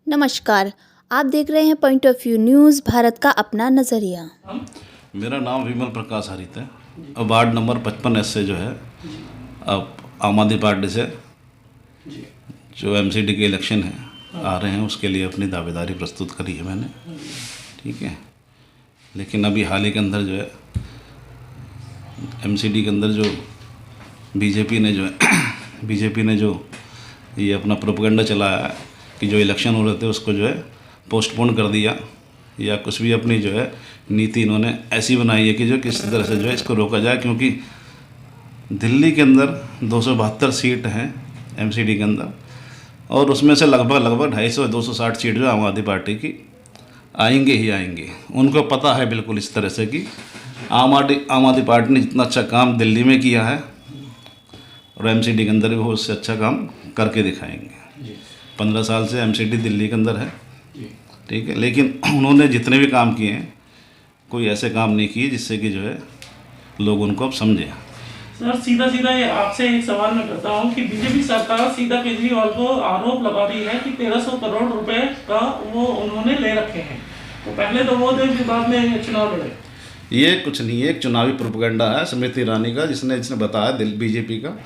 नमस्कार, आप देख रहे हैं point of view news, Bharat का अपना नज़रिया। मेरा नाम विमल प्रकाश हरित है और वार्ड नंबर 55 से जो है अब आम आदमी पार्टी से जो एमसीडी के इलेक्शन है आ रहे हैं, उसके लिए अपनी दावेदारी प्रस्तुत करी है मैंने। ठीक है, लेकिन अभी हाल ही के अंदर जो है एमसीडी के अंदर जो बीजेपी ने जो ये अपना प्रोपेगेंडा चलाया है कि जो इलेक्शन हो रहे थे उसको जो है पोस्टपोन कर दिया, या कुछ भी अपनी जो है नीति इन्होंने ऐसी बनाई है कि जो किस तरह से जो है इसको रोका जाए, क्योंकि दिल्ली के अंदर 272 सीट हैं एमसीडी के अंदर, और उसमें से लगभग 250-260 सीट जो आम आदमी पार्टी की आएंगे ही आएंगे। उनको पता है बिल्कुल इस तरह से कि आम आदमी पार्टी ने जितना अच्छा काम दिल्ली में किया है और एमसीडी के अंदर भी वो उससे अच्छा काम करके दिखाएंगे। 15 साल से एमसीडी दिल्ली के अंदर है, ठीक है, लेकिन उन्होंने जितने भी काम किए हैं कोई ऐसे काम नहीं किए जिससे कि जो है लोग उनको अब समझे। सर सीधा ये आपसे एक सवाल मैं करता हूँ कि बीजेपी सरकार सीधा केजरीवाल को आरोप लगा रही है कि 1300 करोड़ रुपए का वो उन्होंने ले रखे हैं, तो पहले तो वो थे, फिर बाद में चुनाव लड़े। ये कुछ नहीं है, एक चुनावी प्रोपेगेंडा है स्मृति ईरानी का, जिसने बताया बीजेपी का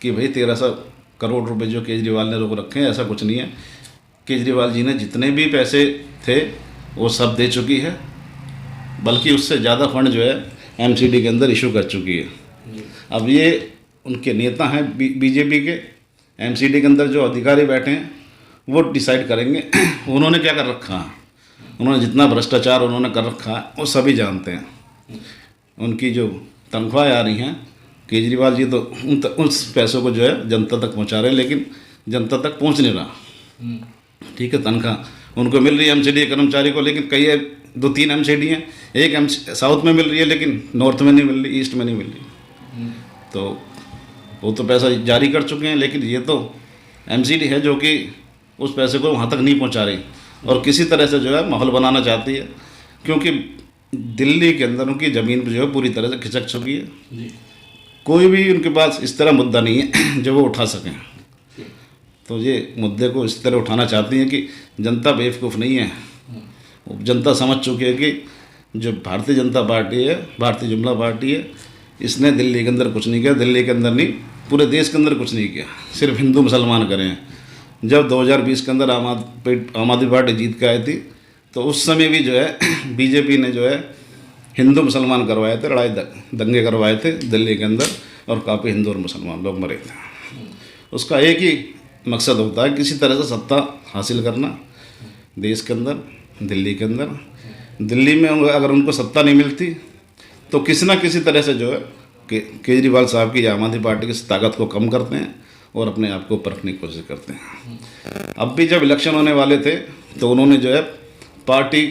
कि भाई 1300 करोड़ रुपए जो केजरीवाल ने रोक रखे हैं। ऐसा कुछ नहीं है। केजरीवाल जी ने जितने भी पैसे थे वो सब दे चुकी है, बल्कि उससे ज़्यादा फंड जो है एमसीडी के अंदर इशू कर चुकी है। अब ये उनके नेता हैं बीजेपी के, एमसीडी के अंदर जो अधिकारी बैठे हैं वो डिसाइड करेंगे उन्होंने क्या कर रखा है, उन्होंने जितना भ्रष्टाचार उन्होंने कर रखा है वो सभी जानते हैं। उनकी जो तनख्वाहें आ रही हैं, केजरीवाल जी तो उस पैसों को जो है जनता तक पहुंचा रहे हैं, लेकिन जनता तक पहुंच नहीं रहा। ठीक है, तनख्वाह उनको मिल रही है एमसीडी कर्मचारी को, लेकिन कई 2-3 एमसीडी हैं, एक साउथ में मिल रही है लेकिन नॉर्थ में नहीं मिल रही, ईस्ट में नहीं मिल रही। तो वो तो पैसा जारी कर चुके हैं, लेकिन ये तो एमसीडी है जो कि उस पैसे को वहाँ तक नहीं पहुँचा रही और किसी तरह से जो है माहौल बनाना चाहती है, क्योंकि दिल्ली के अंदर उनकी ज़मीन जो है पूरी तरह से खिसक चुकी है। कोई भी उनके पास इस तरह मुद्दा नहीं है जो वो उठा सकें। तो ये मुद्दे को इस तरह उठाना चाहती हैं कि जनता बेवकूफ़ नहीं है, जनता समझ चुकी है कि जो भारतीय जनता पार्टी है, भारतीय जुमला पार्टी है, इसने दिल्ली के अंदर कुछ नहीं किया, दिल्ली के अंदर नहीं पूरे देश के अंदर कुछ नहीं किया, सिर्फ हिंदू मुसलमान करे हैं। जब 2020 के अंदर आम आदमी पार्टी जीत के आई थी तो उस समय भी जो है बीजेपी ने जो है हिंदू मुसलमान करवाए थे, लड़ाई दंगे करवाए थे दिल्ली के अंदर, और काफ़ी हिंदू और मुसलमान लोग मरे थे। उसका एक ही मकसद होता है किसी तरह से सत्ता हासिल करना देश के अंदर, दिल्ली के अंदर। दिल्ली में अगर उनको सत्ता नहीं मिलती तो किसी ना किसी तरह से जो है केजरीवाल साहब की आम आदमी पार्टी की ताकत को कम करते हैं और अपने आप को परखने की कोशिश करते हैं। अब भी जब इलेक्शन होने वाले थे तो उन्होंने जो है पार्टी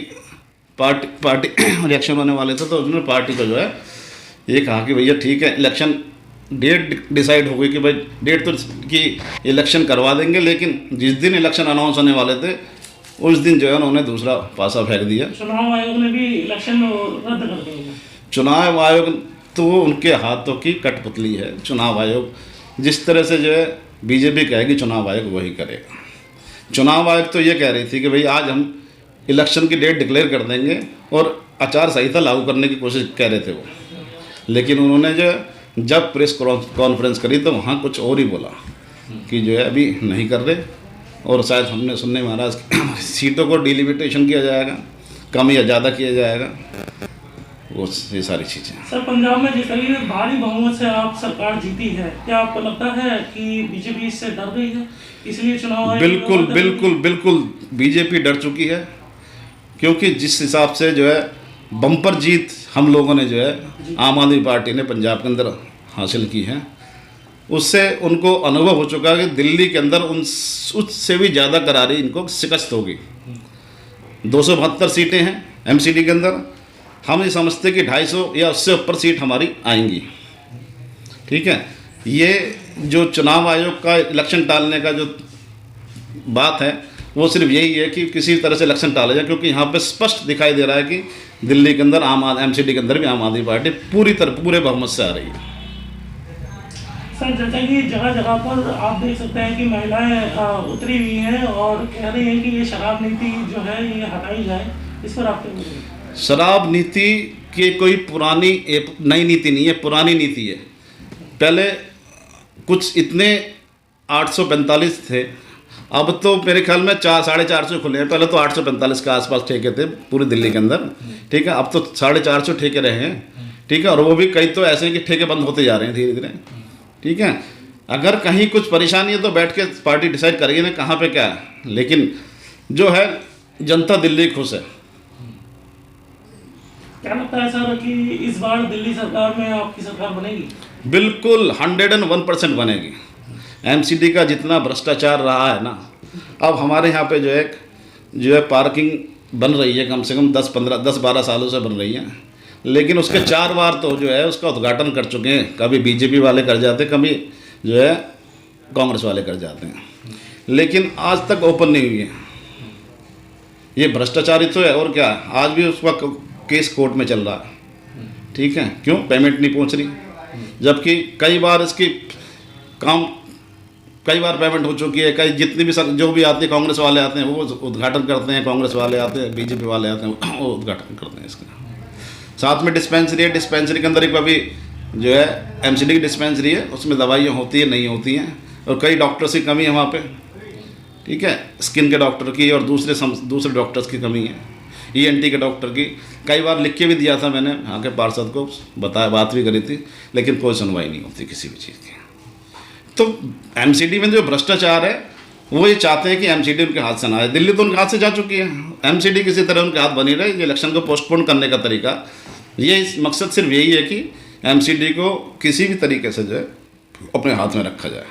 इलेक्शन होने वाले थे तो उन्होंने पार्टी को जो है ये कहा कि भैया ठीक है, इलेक्शन डेट डिसाइड हो गई कि भाई डेट तो कि इलेक्शन करवा देंगे, लेकिन जिस दिन इलेक्शन अनाउंस होने वाले थे उस दिन जो है उन्होंने दूसरा पासा फेंक दिया। चुनाव आयोग ने भी इलेक्शन रद्द कर दिया। चुनाव आयोग तो उनके हाथों की कठपुतली है। चुनाव आयोग जिस तरह से जो है बीजेपी कहेगी चुनाव आयोग वही करेगा। चुनाव आयोग तो ये कह रही थी कि भाई आज हम इलेक्शन की डेट डिक्लेयर कर देंगे और आचार संहिता लागू करने की कोशिश कह रहे थे वो, लेकिन उन्होंने जो जब प्रेस कॉन्फ्रेंस करी तो वहाँ कुछ और ही बोला कि जो है अभी नहीं कर रहे, और शायद हमने सुनने में महाराज सीटों को डिलिमिटेशन किया जाएगा, कम या ज़्यादा किया जाएगा, वो ये सारी चीज़ें। सर पंजाब में जिस तरीके भारी बहुमत से आप सरकार जीती है, क्या आपको लगता है कि बीजेपी इससे डर गई है, इसलिए चुनाव? बिल्कुल बीजेपी डर चुकी है, क्योंकि जिस हिसाब से जो है बम्पर जीत हम लोगों ने जो है आम आदमी पार्टी ने पंजाब के अंदर हासिल की है, उससे उनको अनुभव हो चुका है कि दिल्ली के अंदर उससे भी ज़्यादा करारी इनको शिकस्त होगी। 272 सीटें हैं एमसीडी के अंदर, हम ये समझते कि 250 या उससे ऊपर सीट हमारी आएंगी। ठीक है, ये जो चुनाव आयोग का इलेक्शन टालने का जो बात है वो सिर्फ यही है कि किसी तरह से इलेक्शन टाला जाए, क्योंकि यहाँ पे स्पष्ट दिखाई दे रहा है कि दिल्ली के अंदर एमसीडी के अंदर भी आम आदमी पार्टी पूरे बहुमत से आ रही है। सर सकते हैं चाचा कि जगह जगह पर आप देख सकते हैं कि महिलाएं उतरी हुई हैं और कह रही हैं कि ये शराब नीति जो है ये हटाई जाए, इस पर आप क्या बोलेंगे? शराब नीति की कोई पुरानी नई नीति नहीं है, पुरानी नीति है। पहले कुछ इतने 845 थे, अब तो मेरे ख्याल में 450 खुले हैं। पहले तो 845 के आसपास ठेके थे पूरी दिल्ली के अंदर, ठीक है। अब तो 450 ठेके रहे हैं, ठीक है। और वो भी कई तो ऐसे हैं कि ठेके बंद होते जा रहे हैं धीरे धीरे, ठीक है। अगर कहीं कुछ परेशानी है तो बैठ के पार्टी डिसाइड करेगी ना कहाँ पे क्या है, लेकिन जो है जनता दिल्ली खुश है। क्या लगता है सर कि इस बार दिल्ली सरकार में आपकी सरकार बनेगी? बिल्कुल 101% बनेगी। एमसीडी का जितना भ्रष्टाचार रहा है ना, अब हमारे यहाँ पे जो है पार्किंग बन रही है, कम से कम 10-12 सालों से बन रही है, लेकिन उसके 4 बार तो जो है उसका उद्घाटन कर चुके हैं। कभी बीजेपी वाले कर जाते हैं, कभी जो है कांग्रेस वाले कर जाते हैं, लेकिन आज तक ओपन नहीं हुई है। ये भ्रष्टाचारी तो है और क्या, आज भी उसका केस कोर्ट में चल रहा है, ठीक है। क्यों? पेमेंट नहीं पहुंच रही, जबकि कई बार इसकी कई बार पेमेंट हो चुकी है। कई जितनी भी जो भी आते हैं, कांग्रेस वाले आते हैं वो उद्घाटन करते हैं, कांग्रेस वाले आते हैं, बीजेपी वाले आते हैं वो उद्घाटन करते हैं इसका। साथ में डिस्पेंसरी है, डिस्पेंसरी के अंदर एक अभी जो है एमसीडी की डिस्पेंसरी है, उसमें दवाइयाँ होती है नहीं होती हैं, और कई डॉक्टर्स की कमी है वहाँ पे, ठीक है। स्किन के डॉक्टर की और दूसरे डॉक्टर्स की कमी है, ईएनटी के डॉक्टर की। कई बार लिख के भी दिया था मैंने यहाँ के पार्षद को, बात भी करी थी, लेकिन कोई सुनवाई नहीं होती किसी भी चीज़ की। तो एमसीडी में जो भ्रष्टाचार है वो ये चाहते हैं कि एमसीडी उनके हाथ से ना आए। दिल्ली तो उनके हाथ से जा चुकी है, एमसीडी किसी तरह उनके हाथ बनी रहे। ये इलेक्शन को पोस्टपोन करने का तरीका, ये इस मकसद सिर्फ यही है कि एमसीडी को किसी भी तरीके से जो है अपने हाथ में रखा जाए।